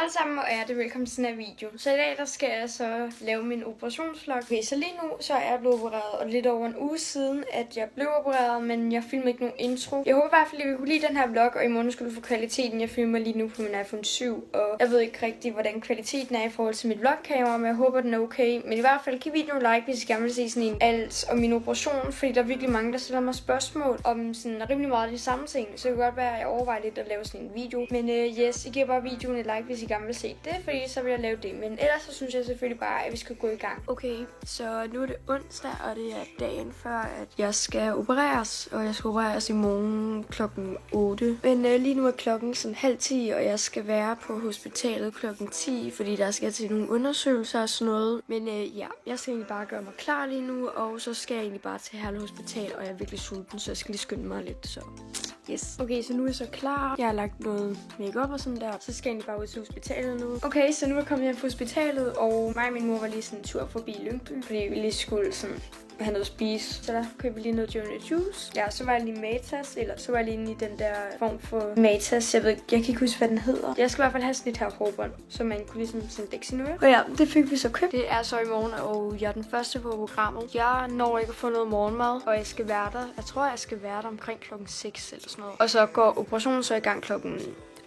Hej alle sammen og hjertelig velkommen til den her video. Så i dag der skal jeg så lave min operationsvlog. Okay, så lige nu så er jeg blevet opereret, og lidt over en uge siden, at jeg blev opereret, men jeg filmede ikke nogen intro. Jeg håber i hvert fald, at I kunne lide den her vlog, og i morgen skulle få kvaliteten. Jeg filmer lige nu på min iPhone 7, og jeg ved ikke rigtig, hvordan kvaliteten er i forhold til mit vlogkamera, men jeg håber, den er okay. Men i hvert fald, giv videoen like, hvis I gerne vil se sådan en alt om min operation, fordi der er virkelig mange, der stiller mig spørgsmål om sådan rimelig meget de samme ting. Så det kan godt være, at jeg overvejer lidt at lave sådan en video. Men yes, I giver bare videoen et like, hvis I gerne vil se det, fordi så vil jeg lave det. Men ellers så synes jeg selvfølgelig bare, at vi skal gå i gang. Okay, så nu er det onsdag, og det er dagen før, at jeg skal opereres. Og jeg skal opereres i morgen klokken 8. Men lige nu er klokken sådan 9:30, og jeg skal være på hospitalet klokken 10, fordi der skal til nogle undersøgelser og sådan noget. Men ja, jeg skal egentlig bare gøre mig klar lige nu, og så skal jeg egentlig bare til Herlev Hospital, og jeg er virkelig sulten, så jeg skal lige skynde mig lidt, så yes. Okay, så nu er jeg så klar. Jeg har lagt noget makeup og sådan der. Så skal jeg egentlig bare ud til hospitalet nu. Okay, så nu er jeg kommet hjem fra hospitalet, og mig og min mor var lige sådan en tur forbi Lyngby, fordi vi lige skulle sådan have noget at spise. Så der købte vi lige noget juice. Ja, så var jeg lige i Matas, eller så var jeg lige inde i den der form for Matas. Jeg kan ikke huske, hvad den hedder. Jeg skal i hvert fald have sådan et her hårbånd, så man kunne ligesom sådan dække sine ører. Og ja, det fik vi så købt. Det er så i morgen, og jeg er den første på programmet. Jeg når ikke at få noget morgenmad, og jeg skal være der. Jeg tror, jeg skal være der omkring klokken 6 eller sådan noget. Og så går operationen så i gang klokken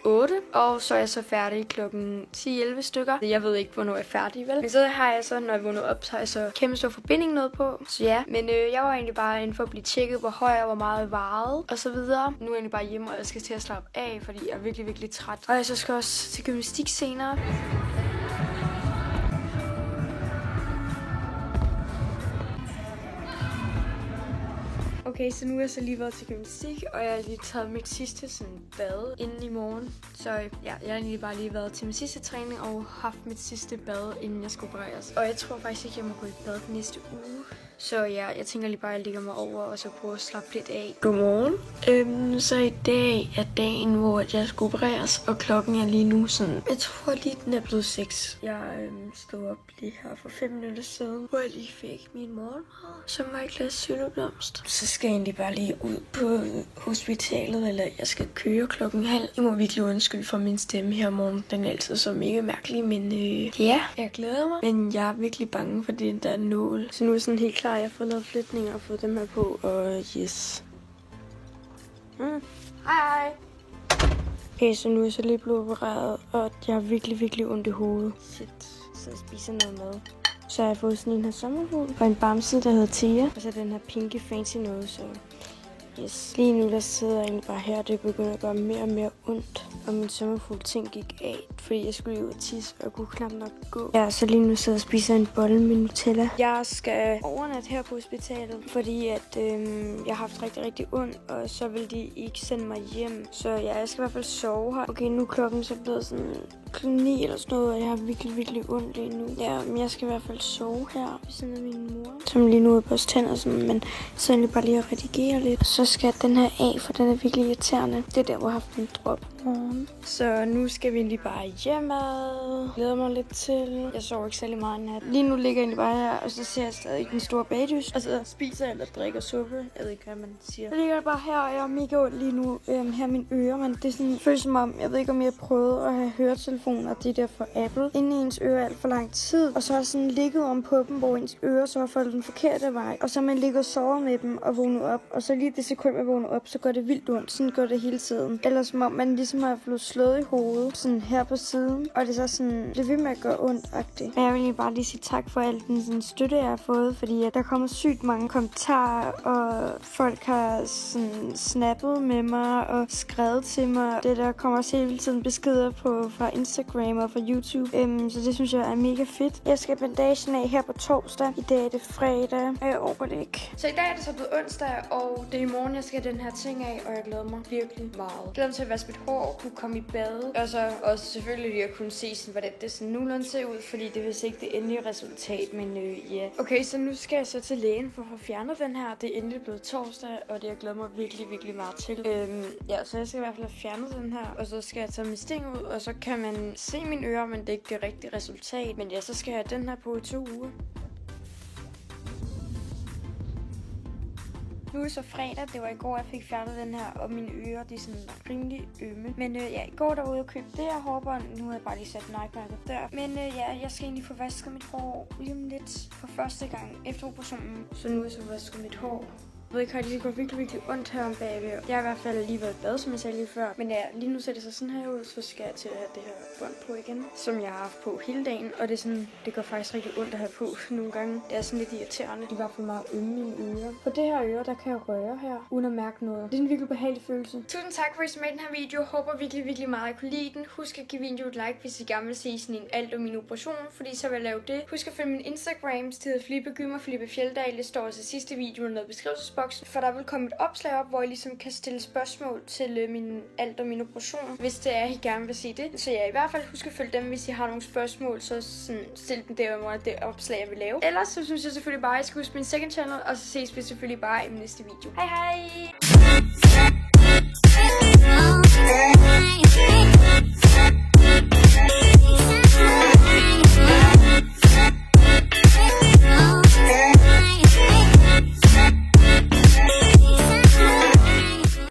8, og så er jeg så færdig klokken 10-11 stykker. Jeg ved ikke, hvornår jeg er færdig, vel? Men så har jeg så, når jeg vågner op, så har jeg så kæmpe stor forbinding noget på. Så ja, men jeg var egentlig bare inde for at blive tjekket, hvor høj jeg var, meget jeg vejede, og så videre. Nu er jeg egentlig bare hjemme, og jeg skal til at slappe af, fordi jeg er virkelig, virkelig træt. Og jeg så skal også til gymnastik senere. Okay, så nu er jeg så lige været til gymnastik, og jeg har lige taget mit sidste sådan bad inden i morgen. Så ja, jeg har egentlig bare lige været til min sidste træning og haft mit sidste bad, inden jeg skulle opereres. Og jeg tror faktisk ikke, jeg må gå i bad den næste uge. Så ja, jeg tænker lige bare, at jeg ligger mig over og så prøver at slappe lidt af. Godmorgen. Så i dag er dagen, hvor jeg skal opereres, og klokken er lige nu sådan, jeg tror lige, den er blevet 6. Jeg stod op lige her for 5 minutter siden, hvor jeg lige fik min morgenmad, som var et glas sylteblomst. Så skal jeg egentlig bare lige ud på hospitalet, eller jeg skal køre klokken 9:30. Jeg må virkelig undskylde for min stemme her om morgenen. Den er altid så mega mærkelig, men ja, jeg glæder mig. Men jeg er virkelig bange for den der nål. Så nu er jeg sådan helt klar. Jeg har fået lavet flytninger og fået dem her på, og yes. Hej. Okay, så nu er jeg så lige blevet opereret, og jeg har virkelig, virkelig ondt i hovedet. Shit, så jeg spiser noget mad. Så har jeg fået sådan en her sommerfugl, og en bamse, der hedder Tia. Og så den her pinky fancy noget, så yes. Lige nu der sidder jeg egentlig bare her, og det begynder at gøre mere og mere ondt. Og min sommerfugl ting gik af, fordi jeg skulle ud og tisse, og kunne knap nok gå. Ja, så lige nu sidder jeg og spiser en bolle med Nutella. Jeg skal overnatte her på hospitalet, fordi at jeg har haft rigtig, rigtig ondt, og så vil de ikke sende mig hjem. Så ja, jeg skal i hvert fald sove her. Okay, nu er klokken så blevet sådan klokken 9 eller sådan noget, og jeg har virkelig, virkelig ondt lige nu. Ja, men jeg skal i hvert fald sove her ved siden af min mor, som lige nu er på tænder og sådan, men så er jeg bare lige at redigere lidt. Så skal den her af, for den er virkelig irriterende. Det er der, hvor jeg har haft en drop morgen. Så nu skal vi egentlig bare hjemad. Glæder mig lidt til. Jeg sover ikke særlig meget nat. Lige nu ligger jeg egentlig bare her, og så ser jeg stadig den store bagdys. Og så spiser eller drikker suppe. Jeg ved ikke, hvad man siger. Så ligger jeg bare her, og jeg er mega ondt lige nu. Her mine ører, men det er sådan, føles som om, jeg ved ikke, om jeg har prøvet at have høretelefoner, det der fra Apple, inde i ens ører alt for lang tid. Og så har sådan ligget om på dem, hvor ens ører så har fået den forkerte vej. Og så har man ligget og sovet med dem og vågnet op. Og så lige det sekund, man vågner op, så går det vildt ondt. Sådan går det hele tiden. Eller som om man ligesom har blevet slået i hovedet, sådan her på siden. Og det er så sådan, det vil med at gøre ondt-agtigt. Men jeg vil egentlig bare lige sige tak for al den sådan, støtte, jeg har fået, fordi at der kommer sygt mange kommentarer, og folk har sådan snappet med mig og skrevet til mig. Det der kommer også hele tiden beskeder på fra Instagram og fra YouTube. Så det synes jeg er mega fedt. Jeg skal bandagen af her på torsdag. I dag er det fredag, og jeg overgår det ikke. Så i dag er det så blevet onsdag, og det er i morgen, jeg skal have den her ting af, og jeg glæder mig virkelig meget. Jeg glæder mig til at vaske mit hår, kunne komme i bad, og så også selvfølgelig lige at kunne se, sådan, hvordan det sådan nogenlunde ser ud, fordi det er vist ikke det endelige resultat, men ja. Okay, så nu skal jeg så til lægen for at få fjernet den her. Det er endelig blevet torsdag, og det jeg glæder mig virkelig, virkelig meget til. Ja, så jeg skal i hvert fald have fjernet den her, og så skal jeg tage min sting ud, og så kan man se mine ører, men det er ikke det rigtige resultat. Men ja, så skal jeg have den her på i 2 uger. Nu er det så fredag, det var i går, jeg fik fjernet den her, og mine ører, de er sådan rimelig ømme. Men ja, i går derude og købte det her hårbånd. Nu har jeg bare lige sat Nike-mærket der. Men ja, jeg skal egentlig få vasket mit hår lige om lidt for første gang efter operationen. Så nu er jeg så vasket mit hår. Jeg ved ikke, det går virkelig ondt her om bagved. Jeg har i hvert fald lige været i bad, som jeg sagde lige før. Men ja, lige nu ser det så sådan her ud, så skal jeg til at have det her bånd på igen, som jeg har haft på hele dagen. Og det er sådan, det går faktisk rigtig ondt at have på nogle gange. Det er sådan lidt irriterende. Det er i hvert fald meget ømme i mine ører. På det her øre, der kan jeg røre her, uden at mærke noget. Det er en virkelig behagelig følelse. Tusind tak for at I så med den her video. Håber virkelig meget, at I kunne lide den. Husk at give videoen et like, hvis I gerne vil se sådan en alt om min operation, fordi så vil jeg lave det. Husk at følge min Instagram, det hedder Filippe Gymmer, Filippe Fjelldal. Det står også i sidste video nede i beskrivelsesboksen, for der vil komme et opslag op, hvor I ligesom kan stille spørgsmål til min alt om min operation, hvis det er, at I gerne vil se det. Så ja, i hvert fald husk at følge dem, hvis I har nogle spørgsmål, så sådan, stil dem der under det opslag, jeg vil lave. Ellers så synes jeg selvfølgelig bare, at I skal huske min second channel, og så ses vi selvfølgelig bare i min næste video. Hej hej!